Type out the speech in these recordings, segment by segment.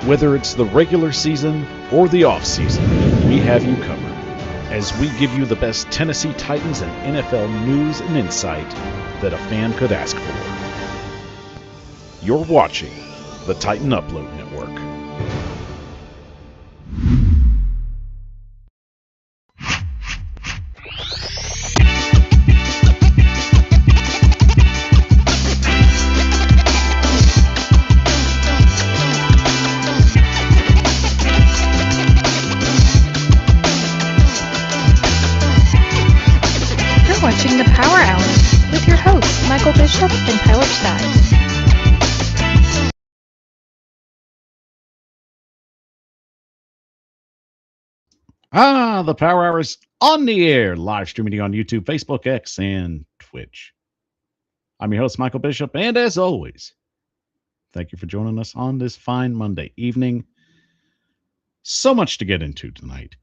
Whether it's the regular season or the off season, we have you covered as we give you the best Tennessee Titans and NFL news and insight that a fan could ask for. You're watching the Titan Upload Network. Watching the Power Hour with your hosts, Michael Bishop and Tyler Staggs. The Power Hour is on the air, live streaming on YouTube, Facebook, X, and Twitch. I'm your host, Michael Bishop, and as always, thank you for joining us on this fine Monday evening. So much to get into tonight.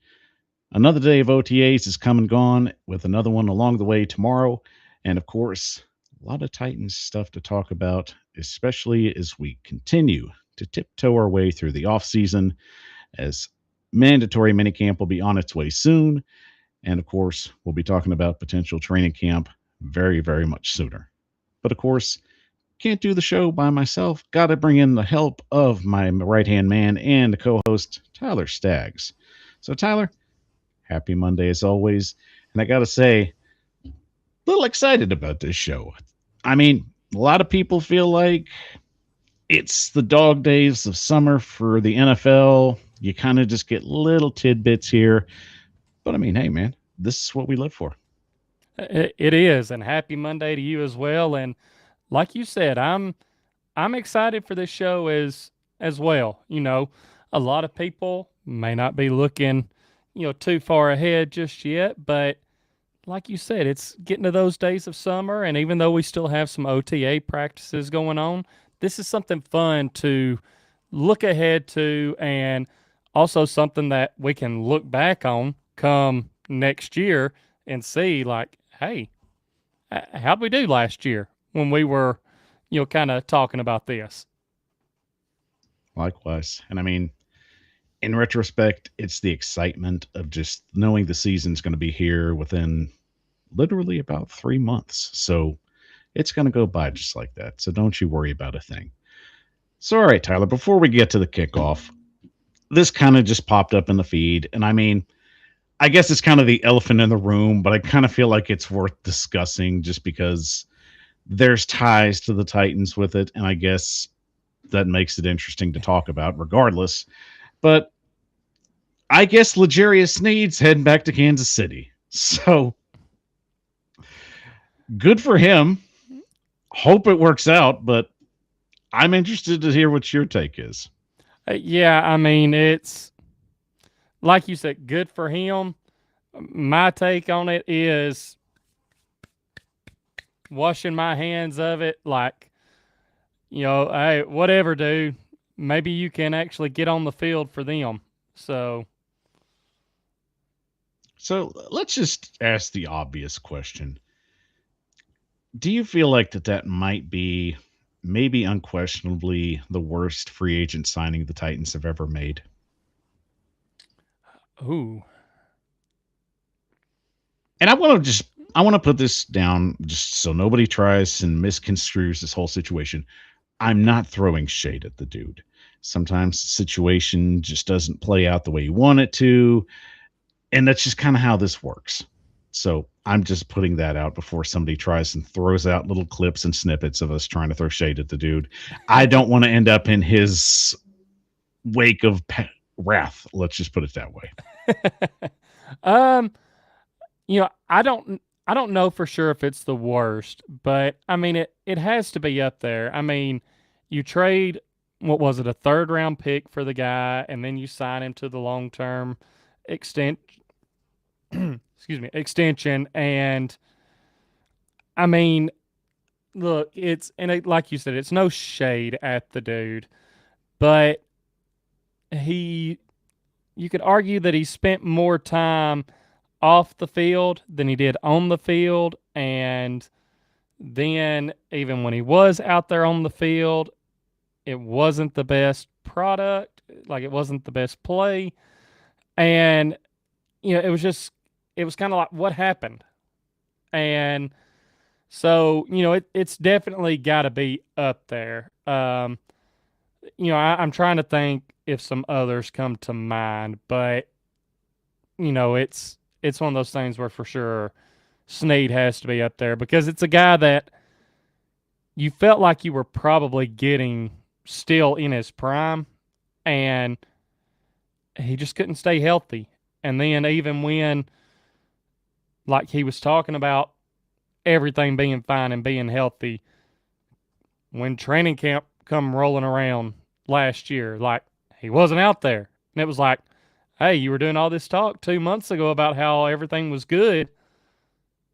Another day of OTAs is come and gone, with another one along the way tomorrow. And of course, a lot of Titans stuff to talk about, especially as we continue to tiptoe our way through the offseason, as mandatory minicamp will be on its way soon. And of course, we'll be talking about potential training camp very, very much sooner. But of course, can't do the show by myself. Got to bring in the help of my right-hand man and the co-host, Tyler Staggs. So Tyler, happy Monday as always. And I got to say, a little excited about this show. I mean, a lot of people feel like it's the dog days of summer for the NFL. You kind of just get little tidbits here. But I mean, hey, man, this is what we live for. It is. And happy Monday to you as well. And like you said, I'm excited for this show as well. You know, a lot of people may not be looking too far ahead just yet, but like you said, it's getting to those days of summer, and even though we still have some OTA practices going on, this is something fun to look ahead to, and also something that we can look back on come next year and see, like, hey, how'd we do last year when we were, kind of talking about this? Likewise. And I mean, in retrospect, it's the excitement of just knowing the season's going to be here within literally about 3 months. So it's going to go by just like that. So don't you worry about a thing. So, all right, Tyler, before we get to the kickoff, this kind of just popped up in the feed. And I mean, I guess it's kind of the elephant in the room, but I kind of feel like it's worth discussing just because there's ties to the Titans with it. And I guess that makes it interesting to talk about regardless. But I guess L'Jarius Sneed's heading back to Kansas City. So good for him. Hope it works out, but I'm interested to hear what your take is. Yeah, I mean, it's like you said, good for him. My take on it is washing my hands of it, like, hey, whatever, dude. Maybe you can actually get on the field for them. So let's just ask the obvious question. Do you feel like that might be maybe unquestionably the worst free agent signing the Titans have ever made? Ooh. And I want to put this down just so nobody tries and misconstrues this whole situation. I'm not throwing shade at the dude. Sometimes the situation just doesn't play out the way you want it to. And that's just kind of how this works. So I'm just putting that out before somebody tries and throws out little clips and snippets of us trying to throw shade at the dude. I don't want to end up in his wake of wrath. Let's just put it that way. I don't know for sure if it's the worst, but I mean, it has to be up there. I mean, you trade, what was it, a 3rd round pick for the guy, and then you sign him to the long-term extension. And I mean, look, like you said, it's no shade at the dude, but you could argue that he spent more time off the field than he did on the field. And then even when he was out there on the field, it wasn't the best product, like it wasn't the best play. And, it was kind of like, what happened? And so, it's definitely got to be up there. I'm trying to think if some others come to mind, but, it's one of those things where for sure Snead has to be up there because it's a guy that you felt like you were probably getting still in his prime, and he just couldn't stay healthy. And then even when, like he was talking about everything being fine and being healthy, when training camp come rolling around last year, like he wasn't out there. And it was like, hey, you were doing all this talk 2 months ago about how everything was good.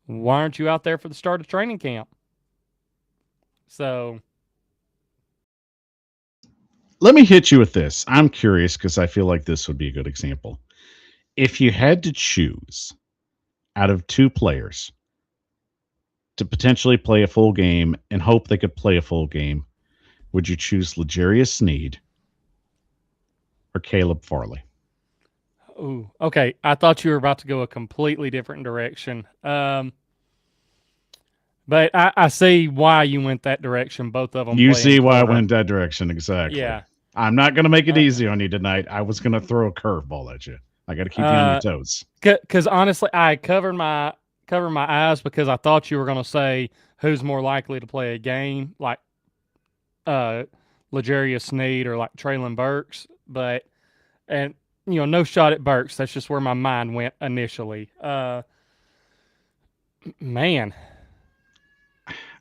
Why aren't you out there for the start of training camp? So Let me hit you with this. I'm curious because I feel like this would be a good example. If you had to choose out of two players to potentially play a full game and hope they could play a full game, would you choose L'Jarius Sneed or Caleb Farley? ooh, okay. I thought you were about to go a completely different direction. But I see why you went that direction. Both of them. You playing see why I quarter. went that direction, exactly. Yeah. I'm not going to make it Uh, easy on you tonight. I was going to throw a curveball at you. I got to keep you on your toes. Because honestly, I covered my eyes because I thought you were going to say who's more likely to play a game, like L'Jarius Sneed or like Traylon Burks. But no shot at Burks. That's just where my mind went initially. Man.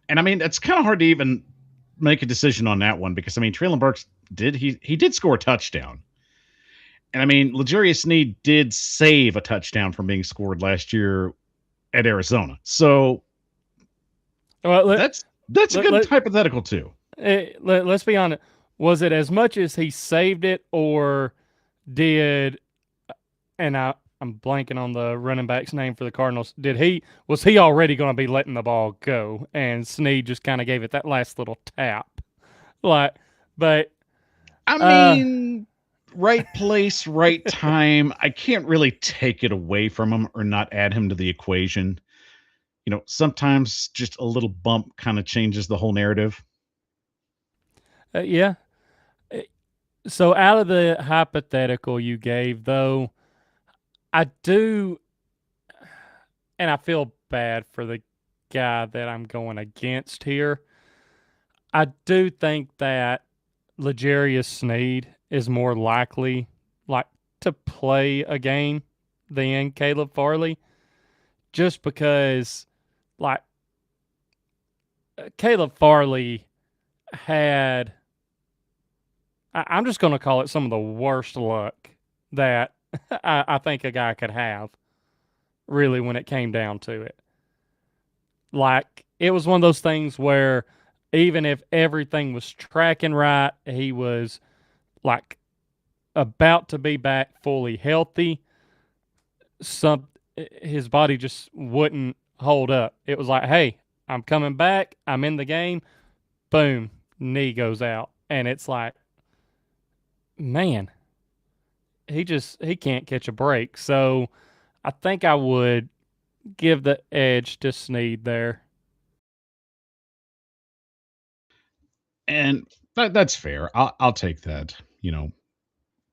And I mean, it's kind of hard to even make a decision on that one because I mean, Traylon Burks did score a touchdown. And I mean, L'Jarius Sneed did save a touchdown from being scored last year at Arizona. So Well, that's a good hypothetical too. Let's be honest. Was it as much as he saved it, or did? And I'm blanking on the running back's name for the Cardinals. Was he already going to be letting the ball go, and Snead just kind of gave it that last little tap, but I mean, right place, right time. I can't really take it away from him or not add him to the equation. Sometimes just a little bump kind of changes the whole narrative. Yeah. So out of the hypothetical you gave, though, I do, and I feel bad for the guy that I'm going against here. I do think that L'Jarius Sneed is more likely to play a game than Caleb Farley, just because Caleb Farley had, I'm just going to call it some of the worst luck that I think a guy could have, really, when it came down to it. It was one of those things where even if everything was tracking right, he was about to be back fully healthy. His body just wouldn't hold up. It was like, hey, I'm coming back. I'm in the game. Boom, knee goes out. And it's like, man, he can't catch a break. So I think I would give the edge to Sneed there. And that's fair. I'll take that,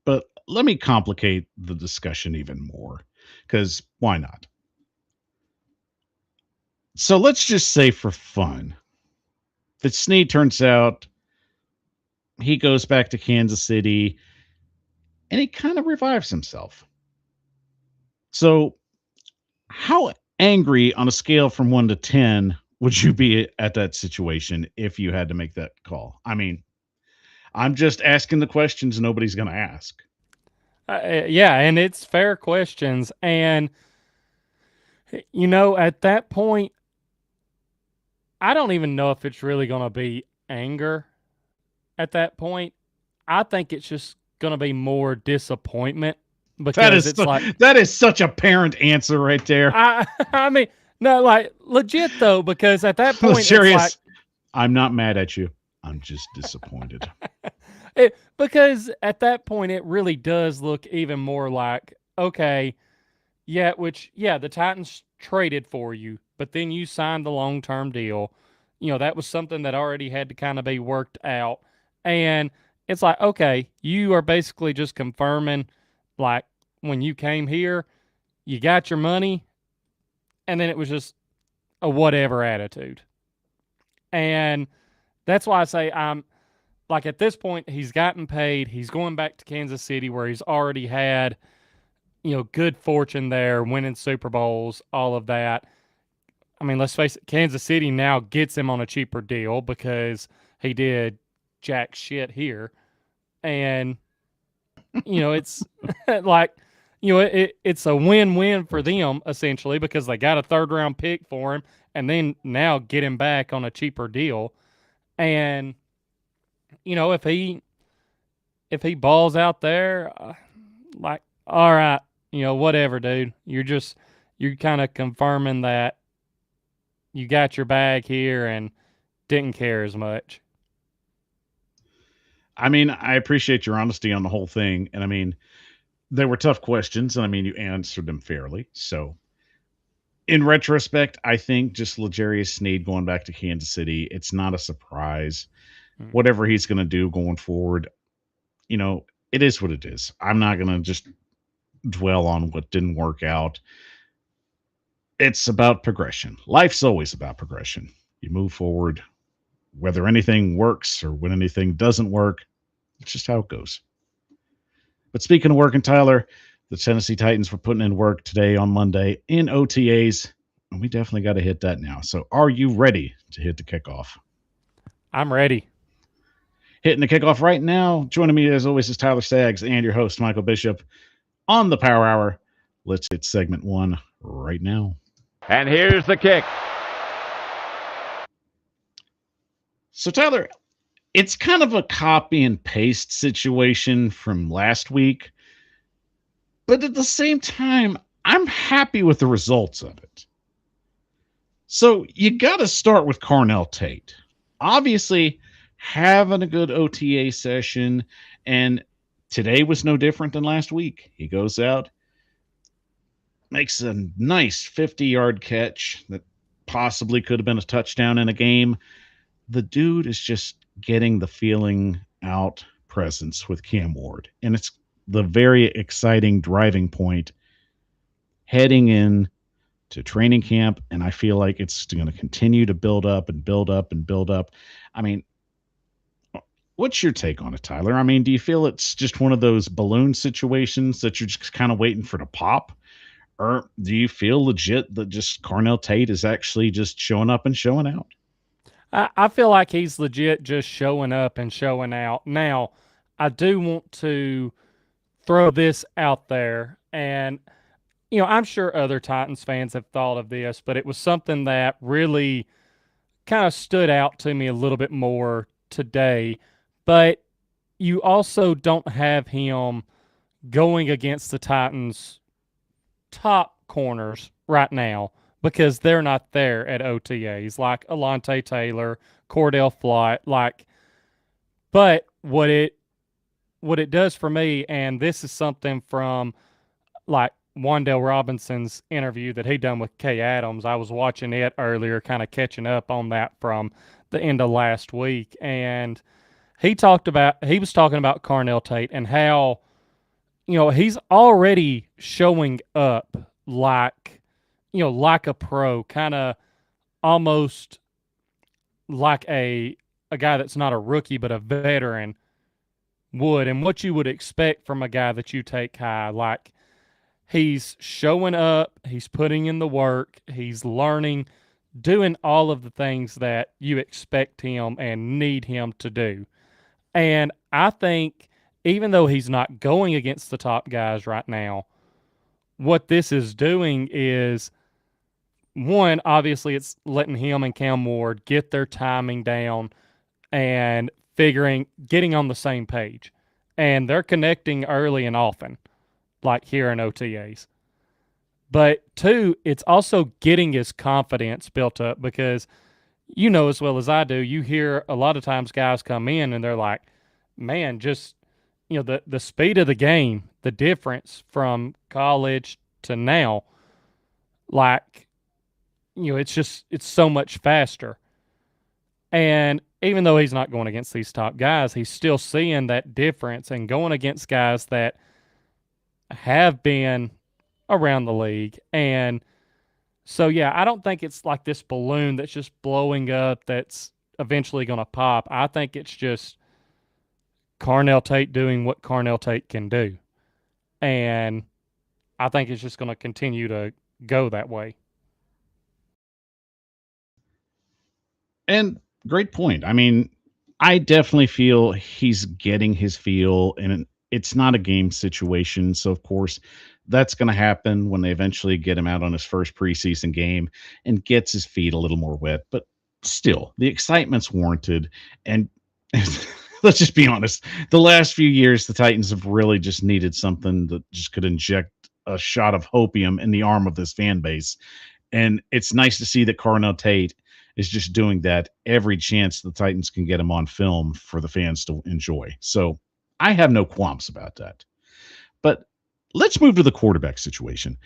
But let me complicate the discussion even more, because why not? So let's just say for fun that Snead turns out he goes back to Kansas City and he kind of revives himself. So how angry on a scale from 1 to 10 would you be at that situation if you had to make that call? I mean, I'm just asking the questions nobody's going to ask. Yeah, and it's fair questions. And, at that point, I don't even know if it's really going to be anger at that point. I think it's just going to be more disappointment, because that is such a parent answer right there. I mean, no, legit though, because at that point, Serious. I'm not mad at you. I'm just disappointed. Because at that point, it really does look even more like, okay, yeah, the Titans traded for you, but then you signed the long term deal. That was something that already had to kind of be worked out. And it's like, okay, you are basically just confirming, like, when you came here, you got your money, and then it was just a whatever attitude. And that's why I say I'm like, at this point, he's gotten paid. He's going back to Kansas City where he's already had, good fortune there, winning Super Bowls, all of that. I mean, let's face it, Kansas City now gets him on a cheaper deal because he did jack shit here. And, it's like, it's a win-win for them essentially because they got a third-round pick for him and then now get him back on a cheaper deal. And, if he balls out there, like, all right, whatever, dude. You're kind of confirming that you got your bag here and didn't care as much. I mean, I appreciate your honesty on the whole thing. And I mean, they were tough questions. And I mean, you answered them fairly. So, in retrospect, I think just L'Jarius Sneed going back to Kansas City, it's not a surprise. Whatever he's going to do going forward, it is what it is. I'm not going to just dwell on what didn't work out. It's about progression. Life's always about progression. You move forward, whether anything works or when anything doesn't work. It's just how it goes. But speaking of working, Tyler, the Tennessee Titans were putting in work today on Monday in OTAs, and we definitely got to hit that now. So are you ready to hit the kickoff? I'm ready. Hitting the kickoff right now. Joining me as always is Tyler Staggs and your host, Michael Bishop, on the Power Hour. Let's hit segment 1 right now. And here's the kick. So, Tyler, it's kind of a copy and paste situation from last week, but at the same time, I'm happy with the results of it. So, you got to start with Carnell Tate. Obviously, having a good OTA session, and today was no different than last week. He goes out, makes a nice 50-yard catch that possibly could have been a touchdown in a game. The dude is just getting the feeling out presence with Cam Ward, and it's the very exciting driving point heading in to training camp, and I feel like it's going to continue to build up and build up and build up. I mean, what's your take on it, Tyler? I mean, do you feel it's just one of those balloon situations that you're just kind of waiting for to pop? Or do you feel legit that just Carnell Tate is actually just showing up and showing out? I feel like he's legit just showing up and showing out. Now, I do want to throw this out there, and I'm sure other Titans fans have thought of this, but it was something that really kind of stood out to me a little bit more today. But you also don't have him going against the Titans' top corners right now because they're not there at OTAs, like Alontae Taylor, Cordell Flott, but what it does for me, and this is something from like Wandale Robinson's interview that he done with Kay Adams. I was watching it earlier, kind of catching up on that from the end of last week, and he was talking about Carnell Tate and how, he's already showing up like a pro, kind of almost like a guy that's not a rookie but a veteran would, and what you would expect from a guy that you take high. Like, he's showing up, he's putting in the work, he's learning, doing all of the things that you expect him and need him to do. And I think even though he's not going against the top guys right now, what this is doing is, one, obviously it's letting him and Cam Ward get their timing down and getting on the same page. And they're connecting early and often, like here in OTAs. But two, it's also getting his confidence built up because, you know as well as I do, you hear a lot of times guys come in and they're like, man, just the speed of the game, the difference from college to now, like it's so much faster. And even though he's not going against these top guys, he's still seeing that difference and going against guys that have been around the league. And so, yeah, I don't think it's like this balloon that's just blowing up that's eventually going to pop. I think it's just Carnell Tate doing what Carnell Tate can do. And I think it's just going to continue to go that way. And great point. I mean, I definitely feel he's getting his feel, and it's not a game situation. So, of course, that's going to happen when they eventually get him out on his first preseason game and gets his feet a little more wet. But still, the excitement's warranted. And let's just be honest, the last few years, the Titans have really just needed something that just could inject a shot of hopium in the arm of this fan base. And it's nice to see that Carnell Tate is just doing that every chance the Titans can get him on film for the fans to enjoy. So I have no qualms about that. But let's move to the quarterback situation.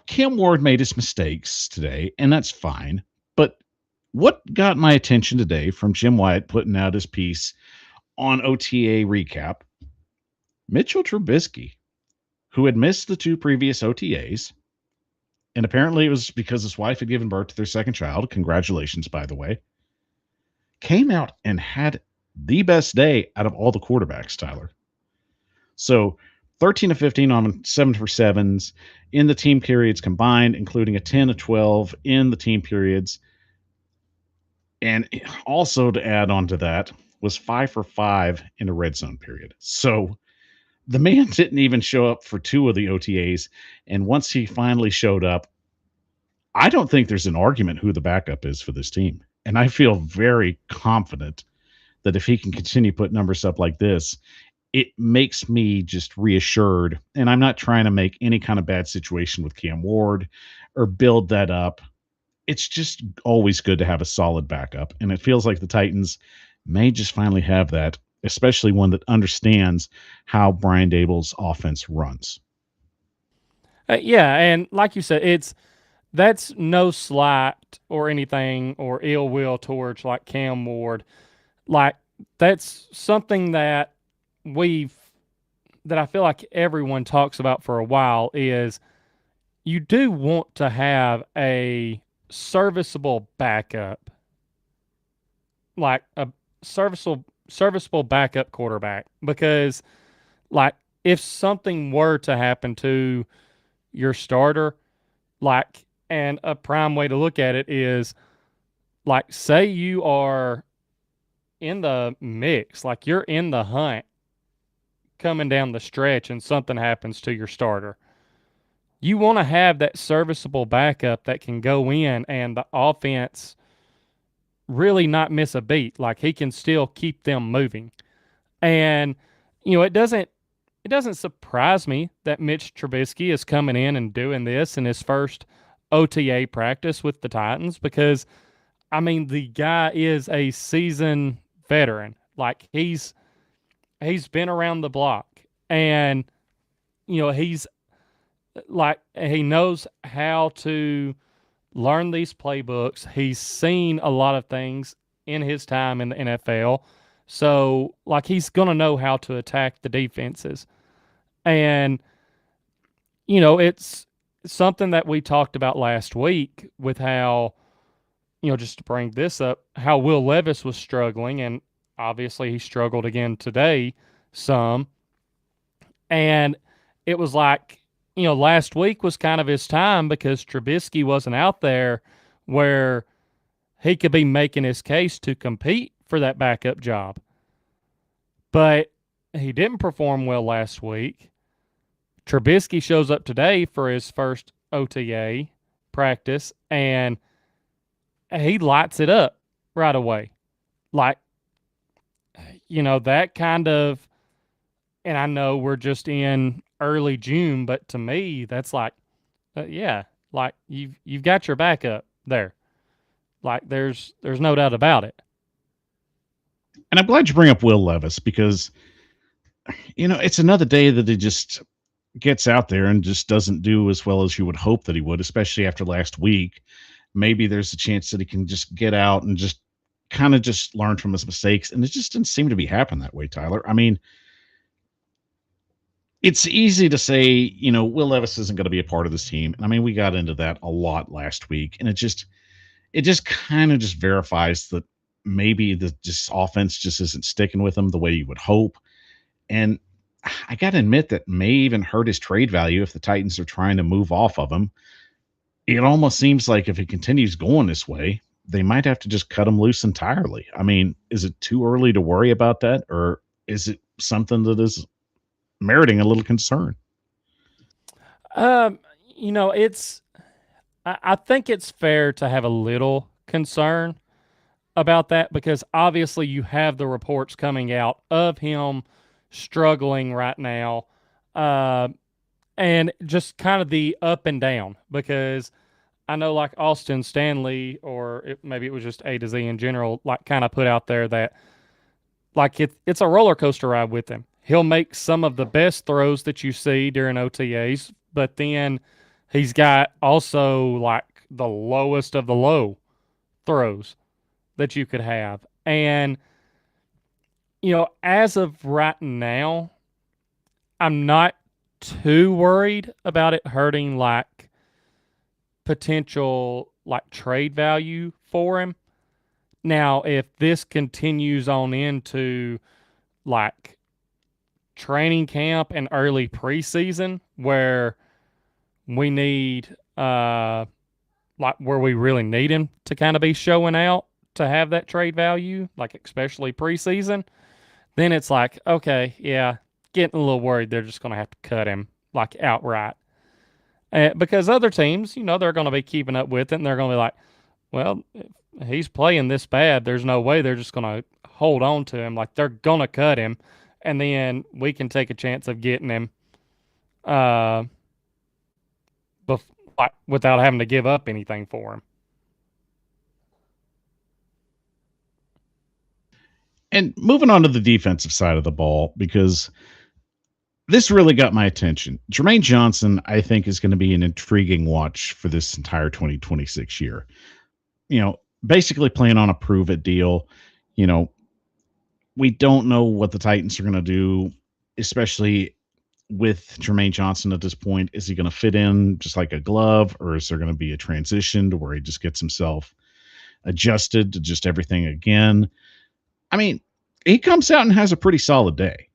Cam Ward made his mistakes today, and that's fine. But what got my attention today from Jim Wyatt putting out his piece on OTA recap, Mitchell Trubisky, who had missed the 2 previous OTAs, and apparently it was because his wife had given birth to their second child. Congratulations, by the way. Came out and had the best day out of all the quarterbacks, Tyler. So 13 of 15 on 7 for 7s in the team periods combined, including a 10 of 12 in the team periods. And also to add on to that was 5 for 5 in a red zone period. So the man didn't even show up for 2 of the OTAs. And once he finally showed up, I don't think there's an argument who the backup is for this team. And I feel very confident that if he can continue to put numbers up like this, it makes me just reassured. And I'm not trying to make any kind of bad situation with Cam Ward or build that up. It's just always good to have a solid backup. And it feels like the Titans may just finally have that, especially one that understands how Brian Dable's offense runs. Yeah, and like you said, that's no slight or anything or ill will towards like Cam Ward. Like that's something that I feel like everyone talks about for a while is you do want to have a serviceable backup, like a serviceable backup quarterback, because like if something were to happen to your starter, like, and a prime way to look at it is like say you are in the mix, like you're in the hunt coming down the stretch and something happens to your starter. You want to have that serviceable backup that can go in and the offense really not miss a beat. Like he can still keep them moving. And it doesn't surprise me that Mitch Trubisky is coming in and doing this in his first OTA practice with the Titans because I mean the guy is a seasoned veteran. Like he's been around the block and he's like he knows how to learn these playbooks. He's seen a lot of things in his time in the NFL. So like he's going to know how to attack the defenses. And it's something that we talked about last week with how just to bring this up, how Will Levis was struggling and obviously he struggled again today some. And it was like, last week was kind of his time because Trubisky wasn't out there where he could be making his case to compete for that backup job. But he didn't perform well last week. Trubisky shows up today for his first OTA practice and he lights it up right away. Like, that kind of, and I know we're just in early June, but to me, that's like, yeah, like you've got your backup there. Like there's no doubt about it. And I'm glad you bring up Will Levis because, it's another day that he just gets out there and just doesn't do as well as you would hope that he would, especially after last week. Maybe there's a chance that he can just get out and just kind of just learn from his mistakes. And it just didn't seem to be happening that way, Tyler. I mean, it's easy to say, Will Levis isn't going to be a part of this team. And I mean, we got into that a lot last week, and it just kind of just verifies that maybe the just offense just isn't sticking with him the way you would hope. And I got to admit that may even hurt his trade value if the Titans are trying to move off of him. It almost seems like if he continues going this way, they might have to just cut him loose entirely. I mean, is it too early to worry about that, or is it something that is meriting a little concern? It's I think it's fair to have a little concern about that because obviously you have the reports coming out of him struggling right now, and just kind of the up and down because I know like Austin Stanley or maybe it was just A to Z in general, like kind of put out there that like it's a roller coaster ride with him. He'll make some of the best throws that you see during OTAs, but then he's got also like the lowest of the low throws that you could have. And, as of right now, I'm not too worried about it hurting like potential like trade value for him. Now, if this continues on into like training camp and early preseason where we need like where we really need him to kind of be showing out to have that trade value, like especially preseason, then it's like, okay, yeah, getting a little worried they're just going to have to cut him like outright. Because other teams, they're going to be keeping up with it and they're going to be like, well, if he's playing this bad, there's no way they're just going to hold on to him. Like they're going to cut him and then we can take a chance of getting him like, without having to give up anything for him. And moving on to the defensive side of the ball, because this really got my attention. Jermaine Johnson, I think, is going to be an intriguing watch for this entire 2026 year. Basically playing on a prove it deal. We don't know what the Titans are going to do, especially with Jermaine Johnson at this point. Is he going to fit in just like a glove, or is there going to be a transition to where he just gets himself adjusted to just everything again? I mean, he comes out and has a pretty solid day,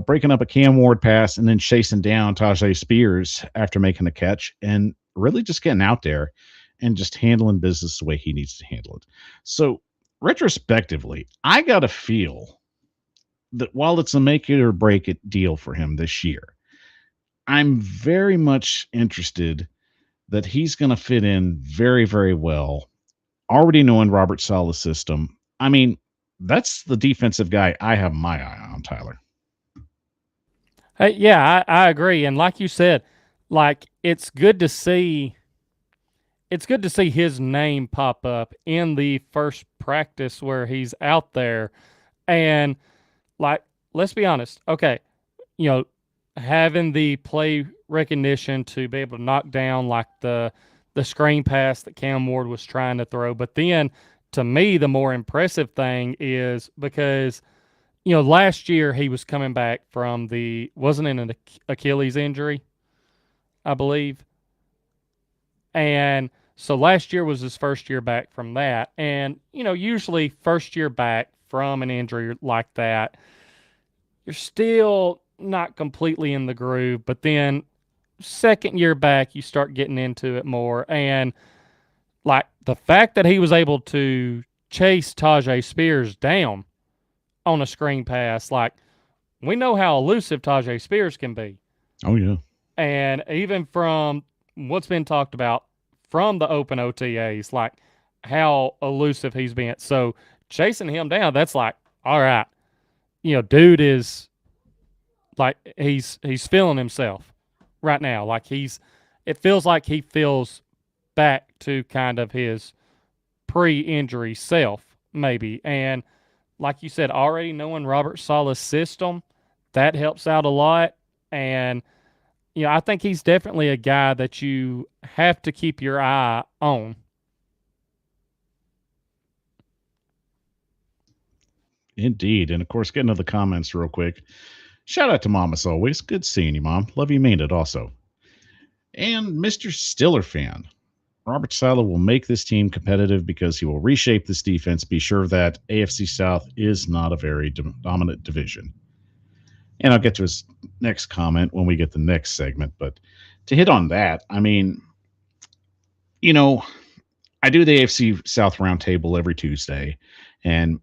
breaking up a Cam Ward pass and then chasing down Tajay Spears after making the catch and really just getting out there and just handling business the way he needs to handle it. So retrospectively, I got to feel that while it's a make it or break it deal for him this year, I'm very much interested that he's going to fit in very, very well. Already knowing Robert Saleh's system. I mean, that's the defensive guy I have my eye on, Tyler. Hey, yeah, I agree. And like you said, like it's good to see his name pop up in the first practice where he's out there. And like, let's be honest. Okay, having the play recognition to be able to knock down like the screen pass that Cam Ward was trying to throw. But then to me, the more impressive thing is because, last year he was coming back from wasn't it an Achilles injury, I believe. And so last year was his first year back from that. And, usually first year back from an injury like that, you're still not completely in the groove. But then second year back, you start getting into it more. And like the fact that he was able to chase Tajay Spears down on a screen pass, like we know how elusive Tajay Spears can be. Oh, yeah. And even from what's been talked about from the open OTAs, like how elusive he's been. So chasing him down, that's like, all right, dude is like he's feeling himself right now. Like it feels like he feels back to kind of his pre-injury self, maybe. And like you said, already knowing Robert Sala's system, that helps out a lot. And I think he's definitely a guy that you have to keep your eye on. Indeed. And of course, getting to the comments real quick. Shout out to Mom as always. Good seeing you, Mom. Love you, mean it also. And Mr. Stiller fan. Robert Saleh will make this team competitive because he will reshape this defense. Be sure that AFC South is not a very dominant division. And I'll get to his next comment when we get the next segment. But to hit on that, I mean, I do the AFC South Roundtable every Tuesday. And,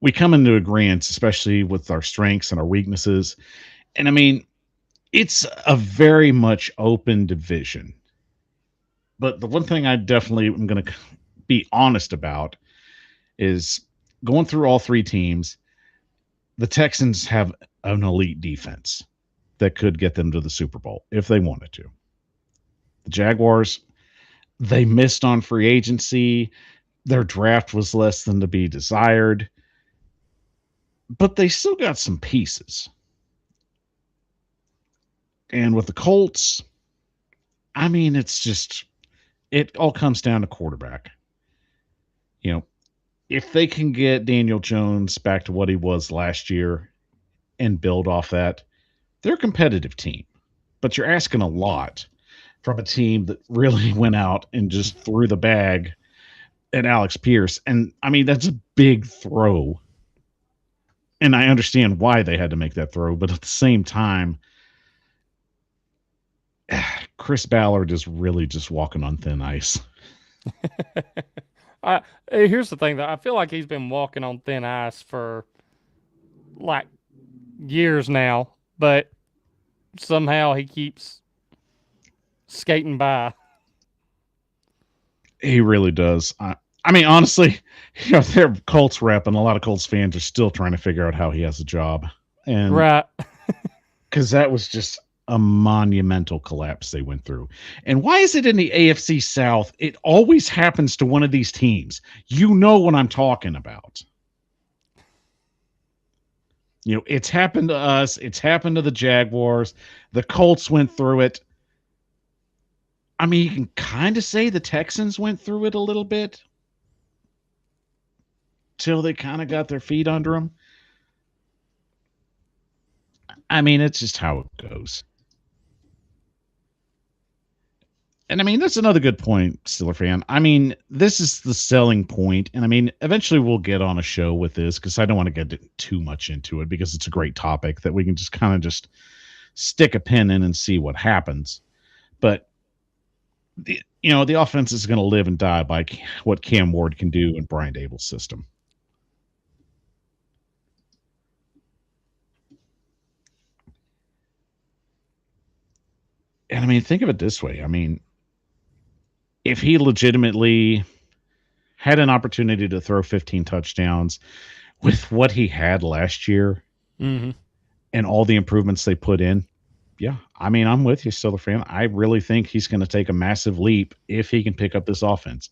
we come into agreement, especially with our strengths and our weaknesses. And I mean, it's a very much open division. But the one thing I definitely am going to be honest about is going through all three teams, the Texans have an elite defense that could get them to the Super Bowl if they wanted to. The Jaguars, they missed on free agency. Their draft was less than to be desired. But they still got some pieces. And with the Colts, I mean, it all comes down to quarterback. If they can get Daniel Jones back to what he was last year and build off that, they're a competitive team. But you're asking a lot from a team that really went out and just threw the bag at Alex Pierce. And I mean, that's a big throw. And I understand why they had to make that throw, but at the same time, Chris Ballard is really just walking on thin ice. Here's the thing, though. I feel like he's been walking on thin ice for like years now, but somehow he keeps skating by. He really does. I mean, honestly, they're Colts rep, and a lot of Colts fans are still trying to figure out how he has a job. And right. Because that was just a monumental collapse they went through. And why is it in the AFC South? It always happens to one of these teams. You know what I'm talking about. It's happened to us. It's happened to the Jaguars. The Colts went through it. I mean, you can kind of say the Texans went through it a little bit till they kind of got their feet under them. I mean, it's just how it goes. And I mean, that's another good point, Steeler fan. I mean, this is the selling point. And I mean, eventually we'll get on a show with this because I don't want to get too much into it because it's a great topic that we can just kind of just stick a pin in and see what happens. But, the offense is going to live and die by what Cam Ward can do in Brian Dable's system. And I mean, think of it this way. I mean, if he legitimately had an opportunity to throw 15 touchdowns with what he had last year and all the improvements they put in, yeah, I mean, I'm with you, Steeler fan. I really think he's going to take a massive leap if he can pick up this offense.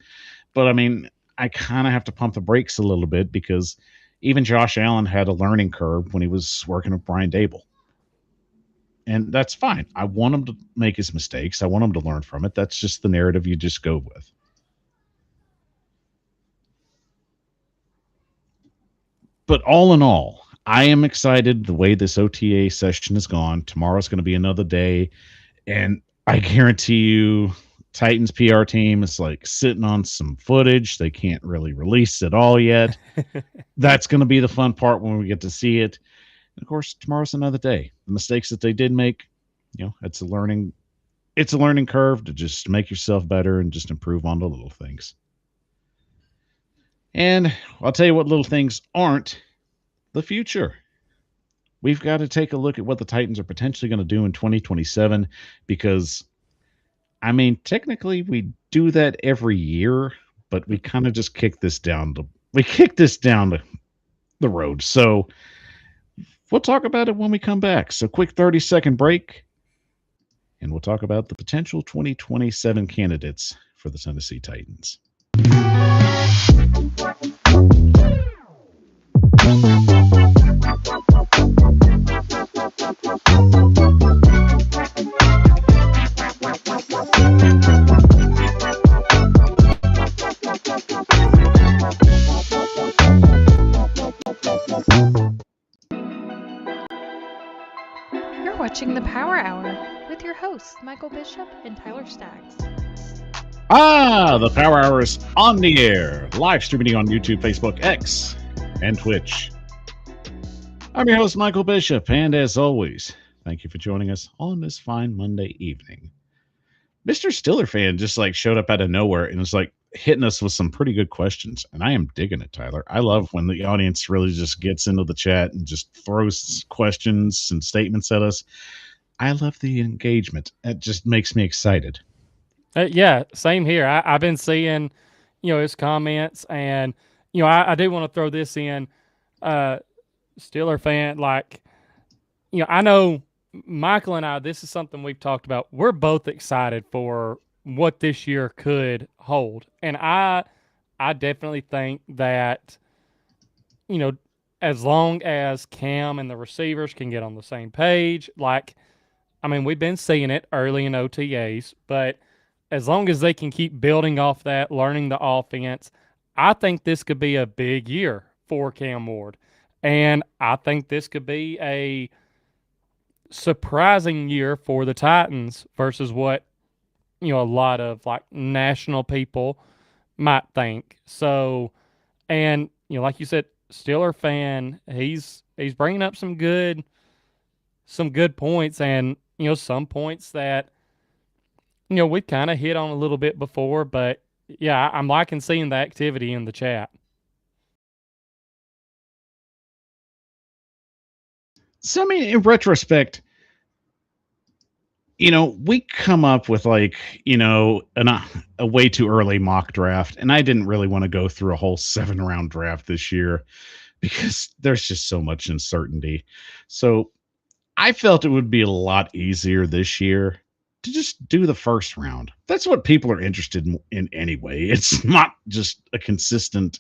But I mean, I kind of have to pump the brakes a little bit because even Josh Allen had a learning curve when he was working with Brian Dable. And that's fine. I want him to make his mistakes. I want him to learn from it. That's just the narrative you just go with. But all in all, I am excited the way this OTA session has gone. Tomorrow's going to be another day. And I guarantee you, Titans PR team is like sitting on some footage. They can't really release it all yet. That's going to be the fun part when we get to see it. And of course, tomorrow's another day. The mistakes that they did make, it's a learning curve to just make yourself better and just improve on the little things. And I'll tell you what little things aren't: the future. We've got to take a look at what the Titans are potentially going to do in 2027 because, I mean, technically we do that every year, but we kind of just kick this down the road. So we'll talk about it when we come back. So quick 30-second break, and we'll talk about the potential 2027 candidates for the Tennessee Titans. You're watching the Power Hour with your hosts, Michael Bishop and Tyler Staggs. The Power Hour is on the air, live streaming on YouTube, Facebook, X, and Twitch. I'm your host, Michael Bishop, and as always, thank you for joining us on this fine Monday evening. Mr. Stiller fan just showed up out of nowhere and was hitting us with some pretty good questions, and I am digging it, Tyler. I love when the audience really just gets into the chat and just throws questions and statements at us. I love the engagement. It just makes me excited. Yeah, same here. I've been seeing, his comments, and I do want to throw this in. Steeler fan, I know Michael and I. This is something we've talked about. We're both excited for what this year could hold, and I definitely think that, as long as Cam and the receivers can get on the same page, we've been seeing it early in OTAs, but as long as they can keep building off that, learning the offense, I think this could be a big year for Cam Ward. And I think this could be a surprising year for the Titans versus what, a lot of national people might think. So, and, like you said, Steeler fan, he's bringing up some good points, and, some points that, we've kind of hit on a little bit before, but yeah, I'm liking seeing the activity in the chat. So, in retrospect, we come up with a way too early mock draft, and I didn't really want to go through a whole 7-round draft this year because there's just so much uncertainty. So I felt it would be a lot easier this year to just do the first round. That's what people are interested in anyway. It's not just a consistent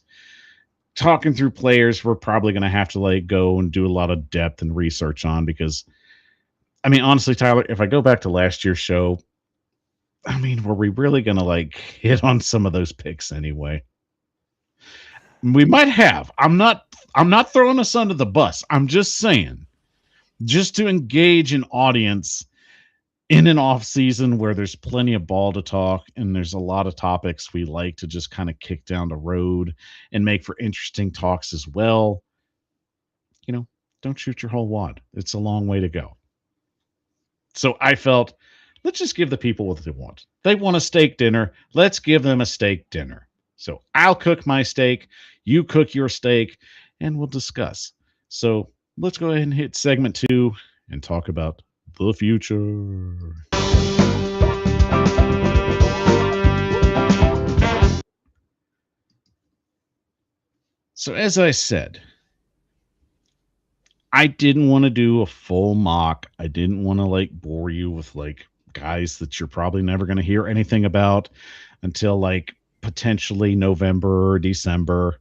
talking through players we're probably going to have to go and do a lot of depth and research on, because honestly, Tyler, if I go back to last year's show, were we really going to hit on some of those picks anyway? We might have. I'm not throwing us under the bus. I'm just saying, just to engage an audience in an off season where there's plenty of ball to talk and there's a lot of topics we like to just kind of kick down the road and make for interesting talks as well. Don't shoot your whole wad. It's a long way to go. So I felt, let's just give the people what they want. They want a steak dinner. Let's give them a steak dinner. So I'll cook my steak, you cook your steak, and we'll discuss. So let's go ahead and hit segment 2 and talk about the future. So as I said, I didn't want to do a full mock. I didn't want to bore you with guys that you're probably never going to hear anything about until potentially November or December.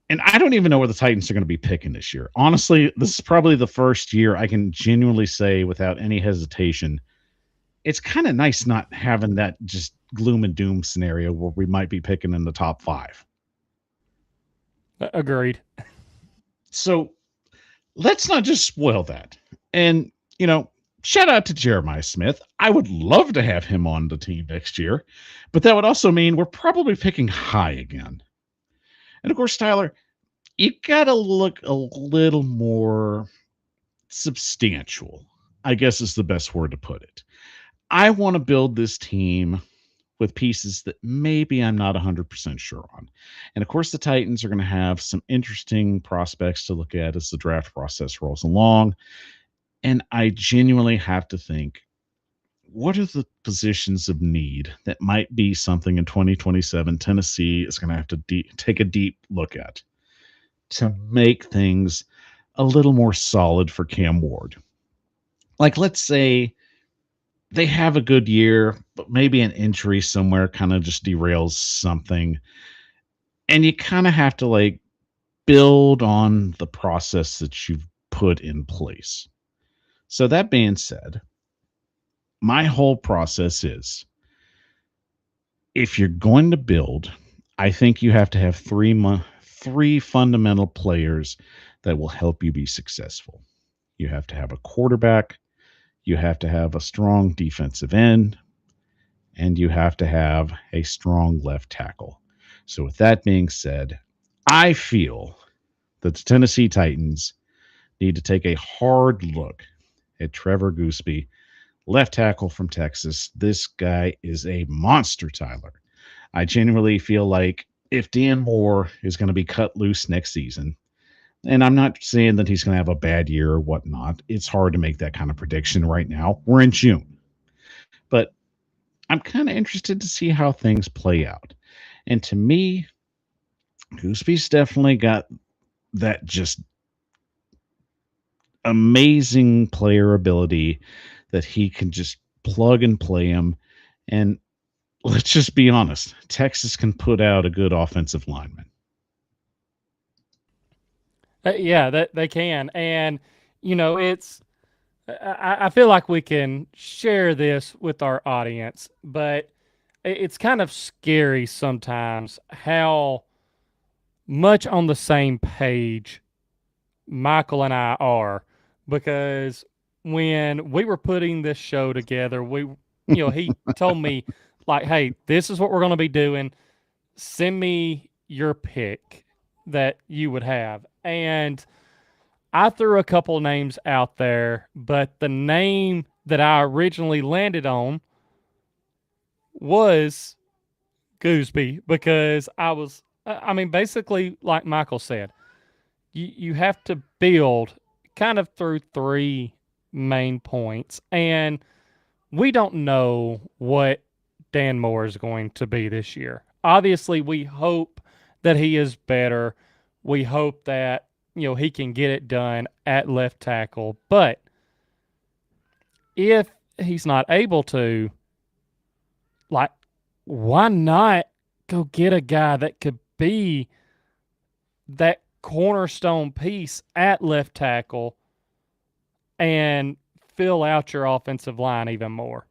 And I don't even know where the Titans are going to be picking this year. Honestly, this is probably the first year I can genuinely say without any hesitation, it's kind of nice not having that just gloom and doom scenario where we might be picking in the top 5. Agreed. So let's not just spoil that. And, shout out to Jeremiah Smith. I would love to have him on the team next year, but that would also mean we're probably picking high again. And of course, Tyler, you got to look a little more substantial, I guess is the best word to put it. I want to build this team with pieces that maybe I'm not 100% sure on. And of course, the Titans are going to have some interesting prospects to look at as the draft process rolls along. And I genuinely have to think, what are the positions of need that might be something in 2027 Tennessee is going to have to take a deep look at to make things a little more solid for Cam Ward? Let's say they have a good year but maybe an injury somewhere kind of just derails something. And you kind of have to like build on the process that you've put in place. So that being said, my whole process is if you're going to build, I think you have to have three fundamental players that will help you be successful. You have to have a quarterback, you have to have a strong defensive end, and you have to have a strong left tackle. So with that being said, I feel that the Tennessee Titans need to take a hard look at Trevor Gooseby, left tackle from Texas. This guy is a monster, Tyler. I genuinely feel like if Dan Moore is going to be cut loose next season, and I'm not saying that he's going to have a bad year or whatnot, it's hard to make that kind of prediction right now. We're in June. But I'm kind of interested to see how things play out. And to me, Gooseby's definitely got that just amazing player ability that he can just plug and play him. And let's just be honest, Texas can put out a good offensive lineman. Yeah, that they can, and it's. I feel like we can share this with our audience, but it's kind of scary sometimes how much on the same page Michael and I are, because when we were putting this show together, he told me like, "Hey, this is what we're going to be doing. Send me your pick that you would have." And I threw a couple names out there, but the name that I originally landed on was Gooseby, because basically, like Michael said, you have to build kind of through three main points. And we don't know what Dan Moore is going to be this year. Obviously, we hope that he is better. We hope that, he can get it done at left tackle. But if he's not able to, like, why not go get a guy that could be that cornerstone piece at left tackle and fill out your offensive line even more?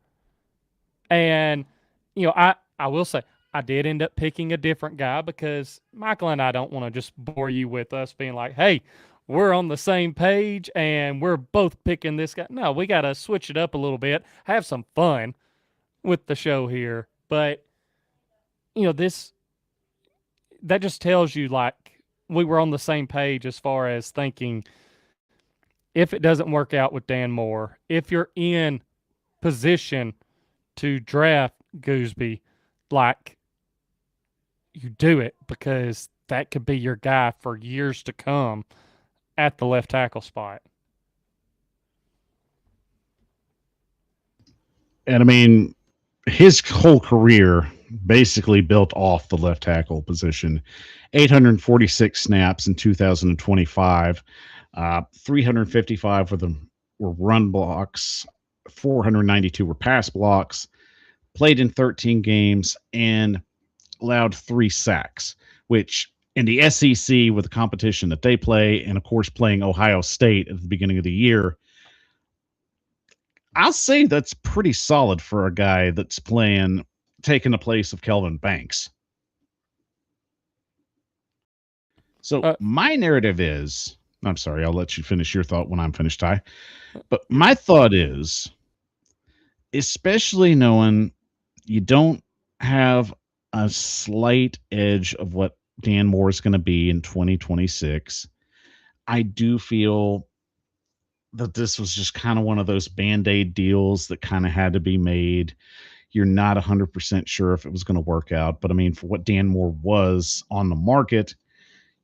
And, I will say, I did end up picking a different guy because Michael and I don't want to just bore you with us being like, hey, we're on the same page and we're both picking this guy. No, we got to switch it up a little bit, have some fun with the show here. But, that just tells you like we were on the same page as far as thinking if it doesn't work out with Dan Moore, if you're in position to draft Gooseby, like, you do it, because that could be your guy for years to come at the left tackle spot. And I mean, his whole career basically built off the left tackle position. 846 snaps in 2025, 355 were run blocks, 492 were pass blocks, played in 13 games, and allowed 3 sacks, which in the SEC, with the competition that they play, and of course playing Ohio State at the beginning of the year, I'll say that's pretty solid for a guy that's taking the place of Kelvin Banks. So my narrative is, I'm sorry, I'll let you finish your thought when I'm finished, Ty. But my thought is, especially knowing you don't have a slight edge of what Dan Moore is going to be in 2026, I do feel that this was just kind of one of those Band-Aid deals that kind of had to be made. You're not 100% sure if it was going to work out. But I mean, for what Dan Moore was on the market,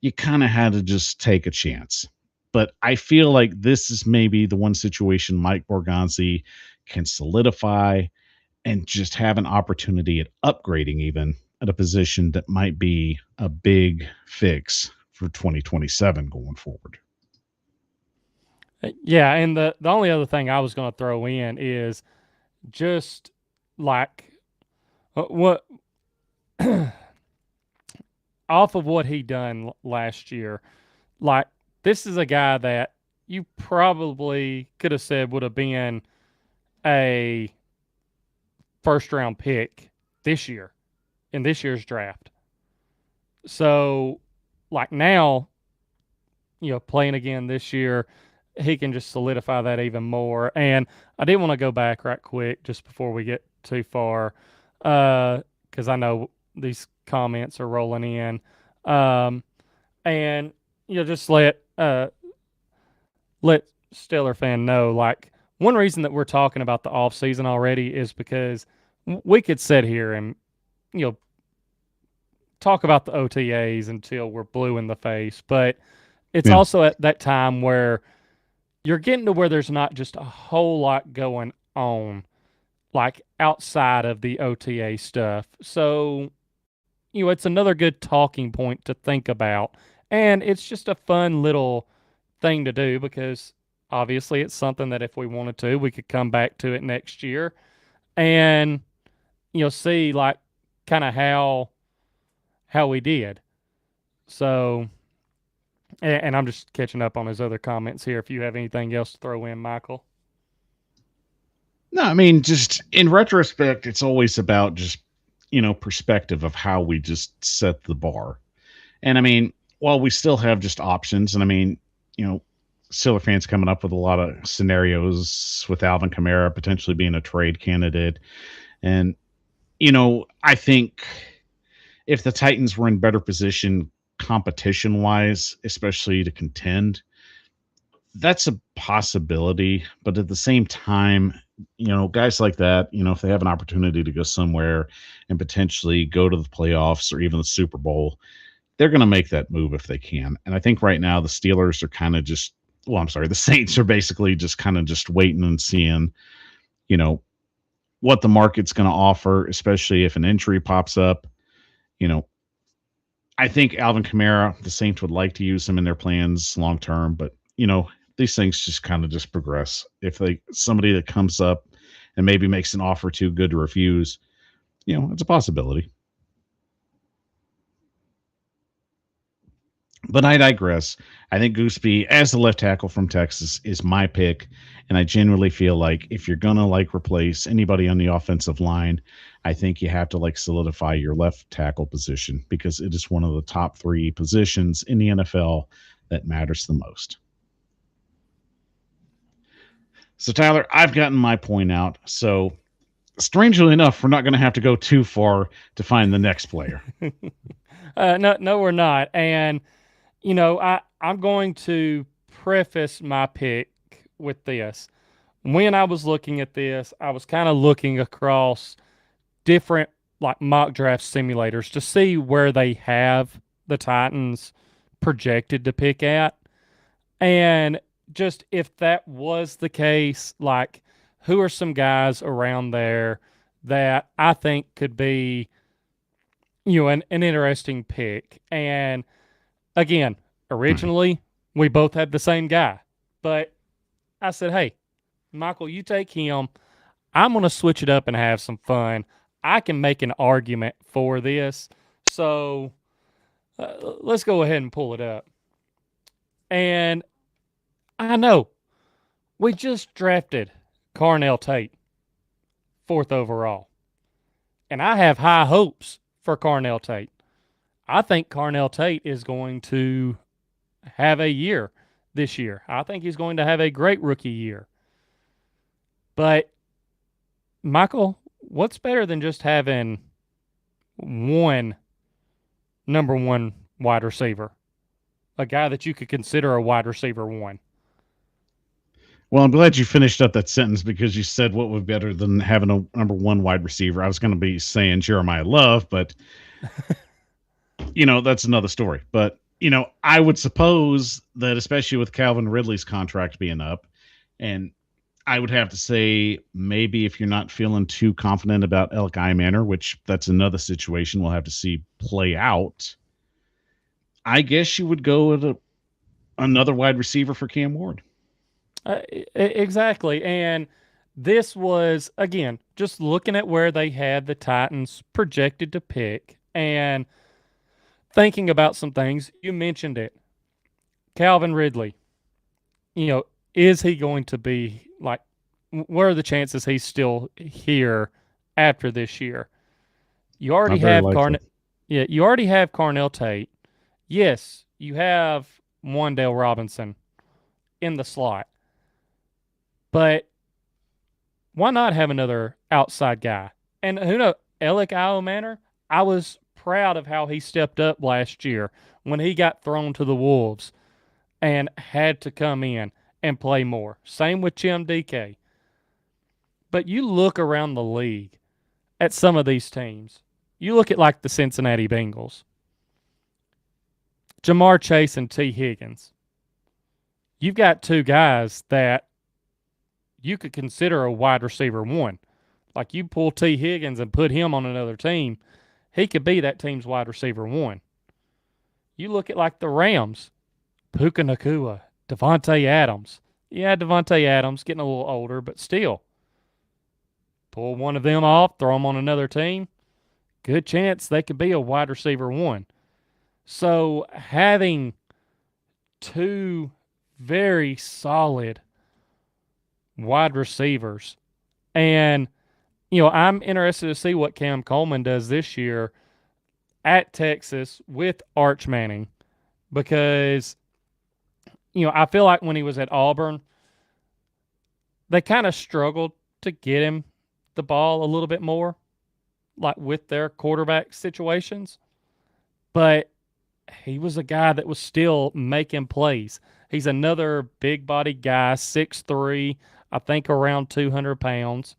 you kind of had to just take a chance. But I feel like this is maybe the one situation Mike Borgonzi can solidify and just have an opportunity at upgrading even at a position that might be a big fix for 2027 going forward. Yeah, and the only other thing I was going to throw in is just like what off of what he done last year, like this is a guy that you probably could have said would have been a first round pick this year in this year's draft. So, like now, playing again this year, he can just solidify that even more. And I did want to go back right quick just before we get too far, because I know these comments are rolling in, and just let Steeler fan know, like, one reason that we're talking about the off season already is because we could sit here and you know talk about the OTAs until we're blue in the face, but it's also at that time where you're getting to where there's not just a whole lot going on, like outside of the OTA stuff. So, it's another good talking point to think about. And it's just a fun little thing to do because obviously it's something that if we wanted to, we could come back to it next year and, see like kind of how we did. So, and I'm just catching up on his other comments here. If you have anything else to throw in, Michael. No, I mean, just in retrospect, it's always about just, perspective of how we just set the bar. And I mean, while we still have just options, and I mean, Steeler fans coming up with a lot of scenarios with Alvin Kamara potentially being a trade candidate. And, I think if the Titans were in better position competition wise, especially to contend, that's a possibility. But at the same time, guys like that, if they have an opportunity to go somewhere and potentially go to the playoffs or even the Super Bowl, they're going to make that move if they can. And I think right now the Steelers are kind of just, the Saints are basically just kind of just waiting and seeing, what the market's going to offer, especially if an injury pops up. I think Alvin Kamara, the Saints would like to use him in their plans long term, but these things just kind of just progress. If somebody that comes up and maybe makes an offer too good to refuse, it's a possibility. But I digress. I think Gooseby, as the left tackle from Texas, is my pick. And I genuinely feel like if you're going to replace anybody on the offensive line, I think you have to solidify your left tackle position because it is one of the top 3 positions in the NFL that matters the most. So, Tyler, I've gotten my point out. So, strangely enough, we're not going to have to go too far to find the next player. No, we're not. And, I'm going to preface my pick with this. When I was looking at this, I was kind of looking across different mock draft simulators to see where they have the Titans projected to pick at. And just if that was the case, who are some guys around there that I think could be, an interesting pick. And again, originally we both had the same guy, but I said, hey, Michael, you take him. I'm going to switch it up and have some fun. I can make an argument for this. So let's go ahead and pull it up. And I know we just drafted Carnell Tate, 4th overall. And I have high hopes for Carnell Tate. I think Carnell Tate is going to have a year this year. I think he's going to have a great rookie year. But, Michael, what's better than just having one number 1 wide receiver? A guy that you could consider a wide receiver 1. Well, I'm glad you finished up that sentence because you said what would be better than having a number 1 wide receiver. I was going to be saying Jeremiah Love, but that's another story. But, I would suppose that especially with Calvin Ridley's contract being up, and I would have to say maybe if you're not feeling too confident about Elk Manor, which that's another situation we'll have to see play out, I guess you would go with another wide receiver for Cam Ward. Exactly. And this was, again, just looking at where they had the Titans projected to pick and thinking about some things. You mentioned it. Calvin Ridley, you know, is he going to be like, what are the chances he's still here after this year? You already Not very have likely. you already have Carnell Tate. Yes, you have Wandale Robinson in the slot. But why not have another outside guy? And who knows, Alec Manor, I was proud of how he stepped up last year when he got thrown to the Wolves and had to come in and play more. Same with Chim DK. But you look around the league at some of these teams. You look at like the Cincinnati Bengals, Jamar Chase and T. Higgins. You've got two guys that you could consider a wide receiver one. Like you pull T. Higgins and put him on another team, he could be that team's wide receiver one. You look at like the Rams, Puka Nakua, Devontae Adams. Yeah, Devontae Adams getting a little older, but still. Pull one of them off, throw them on another team. Good chance they could be a wide receiver one. So having two very solid wide receivers. And, I'm interested to see what Cam Coleman does this year at Texas with Arch Manning because, I feel like when he was at Auburn, they kind of struggled to get him the ball a little bit more, like with their quarterback situations. But he was a guy that was still making plays. He's another big body guy, 6'3", I think around 200 pounds.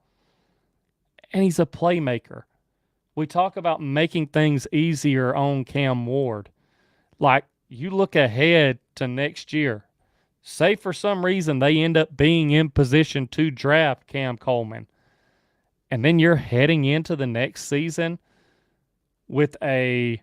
And he's a playmaker. We talk about making things easier on Cam Ward. Like, you look ahead to next year. Say for some reason they end up being in position to draft Cam Coleman. And then you're heading into the next season with a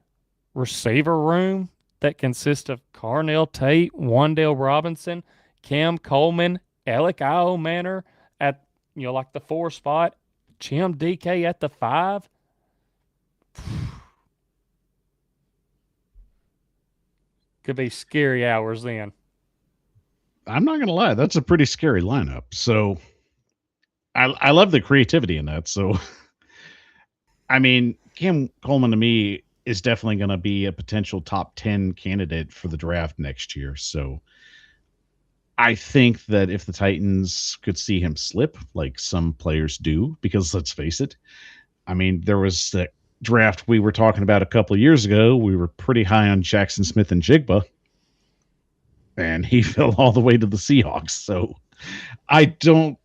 receiver room that consists of Carnell Tate, Wandale Robinson, Cam Coleman, Alec Manor at like the 4 spot, Chim DK at the 5. Could be scary hours then. I'm not gonna lie, that's a pretty scary lineup. So I love the creativity in that. So I mean, Cam Coleman to me is definitely going to be a potential top 10 candidate for the draft next year. So I think that if the Titans could see him slip, like some players do, because let's face it, I mean, there was the draft we were talking about a couple of years ago. We were pretty high on Jackson Smith and Jigba, and he fell all the way to the Seahawks. So I don't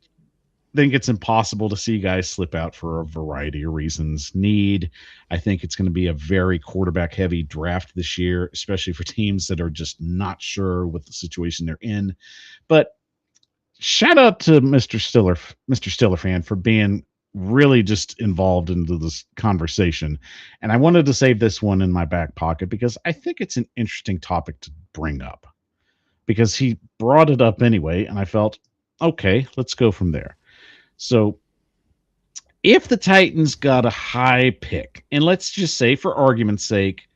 think it's impossible to see guys slip out for a variety of reasons. I think it's going to be a very quarterback heavy draft this year, especially for teams that are just not sure what the situation they're in. But shout out to Mr. Stiller fan for being really just involved into this conversation. And I wanted to save this one in my back pocket because I think it's an interesting topic to bring up because he brought it up anyway. And I felt, okay, let's go from there. So if the Titans got a high pick, and let's just say for argument's sake,